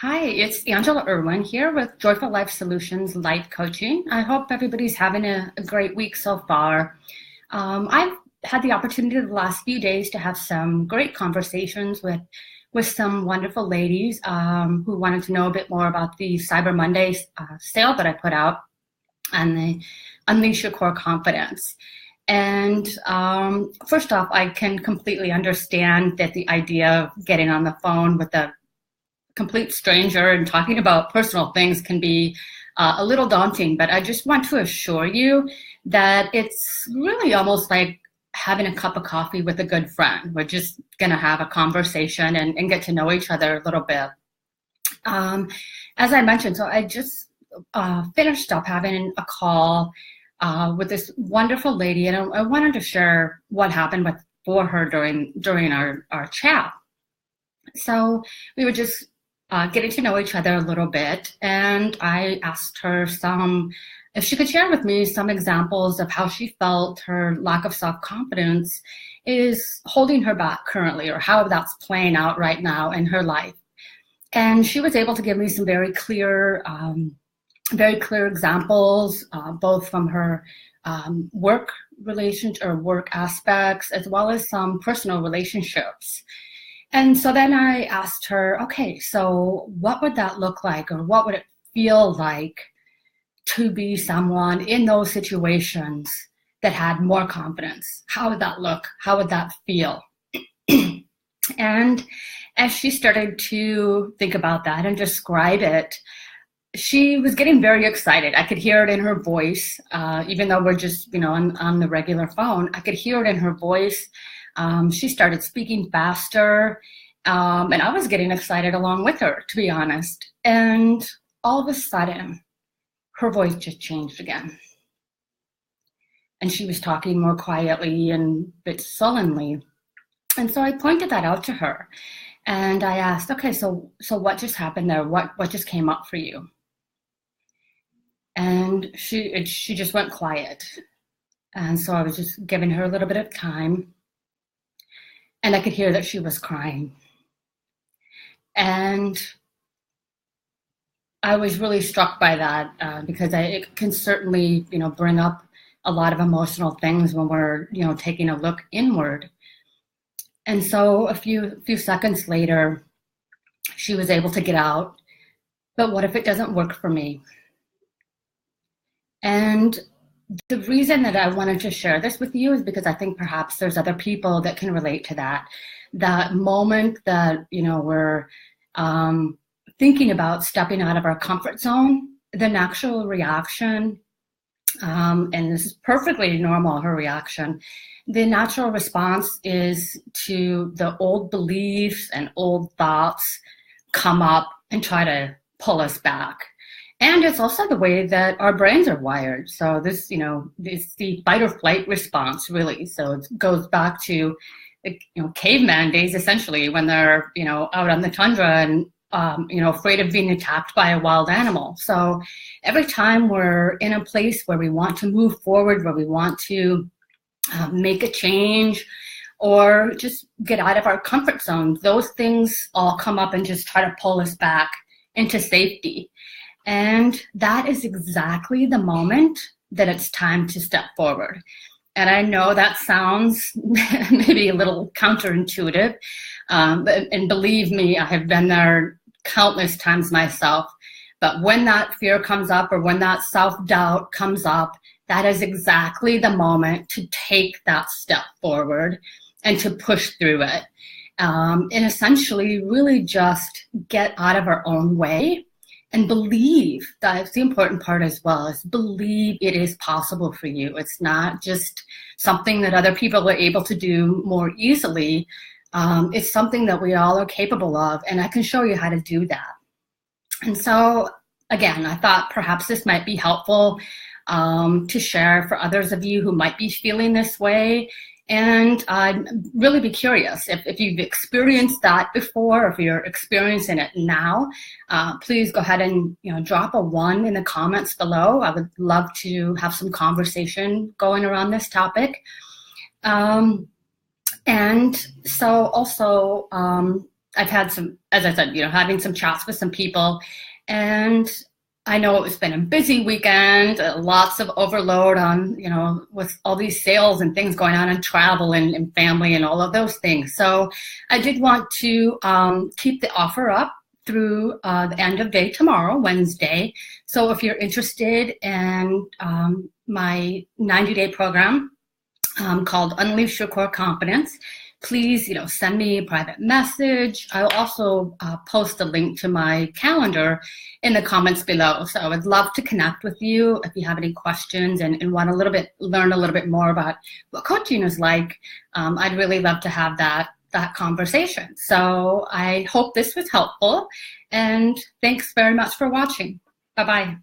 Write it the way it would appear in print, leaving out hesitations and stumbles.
Hi, it's Angela Irwin here with Joyful Life Solutions Life Coaching. I hope everybody's having a great week so far. I've had the opportunity the last few days to have some great conversations with some wonderful ladies who wanted to know a bit more about the Cyber Monday sale that I put out and the Unleash Your Core Confidence. And first off, I can completely understand that the idea of getting on the phone with a complete stranger and talking about personal things can be a little daunting, but I just want to assure you that it's really almost like having a cup of coffee with a good friend. We're just going to have a conversation and get to know each other a little bit. As I mentioned, so I just finished up having a call with this wonderful lady, and I wanted to share what happened for her during our chat. So we were just getting to know each other a little bit, and I asked her if she could share with me some examples of how she felt her lack of self-confidence is holding her back currently, or how that's playing out right now in her life. And she was able to give me some very clear examples, both from her work aspects, as well as some personal relationships. And so then I asked her, okay, so what would that look like, or what would it feel like to be someone in those situations that had more confidence? How would that look? How would that feel? And as she started to think about that and describe it, she was getting very excited. I could hear it in her voice, even though we're just, on the regular phone. I could hear it in her voice. She started speaking faster, and I was getting excited along with her, to be honest. And all of a sudden, her voice just changed again. And she was talking more quietly and a bit sullenly. And so I pointed that out to her. And I asked, okay, so what just happened there? What just came up for you? And she just went quiet. And so I was just giving her a little bit of time. And I could hear that she was crying. And I was really struck by that because it can certainly, bring up a lot of emotional things when we're, taking a look inward. And so a few seconds later, she was able to get out. But what if it doesn't work for me? And the reason that I wanted to share this with you is because I think perhaps there's other people that can relate to that. That moment that, we're thinking about stepping out of our comfort zone, the natural reaction, and this is perfectly normal, her reaction, the natural response is to the old beliefs and old thoughts come up and try to pull us back. And it's also the way that our brains are wired. So this, is the fight or flight response, really. So it goes back to, caveman days, essentially, when they're, out on the tundra and, afraid of being attacked by a wild animal. So every time we're in a place where we want to move forward, where we want to make a change, or just get out of our comfort zone, those things all come up and just try to pull us back into safety. And that is exactly the moment that it's time to step forward. And I know that sounds maybe a little counterintuitive, and believe me, I have been there countless times myself. But when that fear comes up, or when that self-doubt comes up, that is exactly the moment to take that step forward and to push through it. And essentially really just get out of our own way. And believe, that's the important part as well, is believe it is possible for you. It's not just something that other people are able to do more easily. It's something that we all are capable of, and I can show you how to do that. And so, again, I thought perhaps this might be helpful to share for others of you who might be feeling this way. And I'd really be curious if you've experienced that before, or if you're experiencing it now. Please go ahead and drop a 1 in the comments below. I would love to have some conversation going around this topic. And so also I've had some, as I said, having some chats with some people, and I know it's been a busy weekend, lots of overload on, with all these sales and things going on and travel and family and all of those things. So I did want to keep the offer up through the end of day tomorrow, Wednesday. So if you're interested in my 90-day program called Unleash Your Core Confidence, please, send me a private message. I'll also post a link to my calendar in the comments below. So I would love to connect with you if you have any questions and want learn a little bit more about what coaching is like. I'd really love to have that conversation. So I hope this was helpful, and thanks very much for watching. Bye-bye.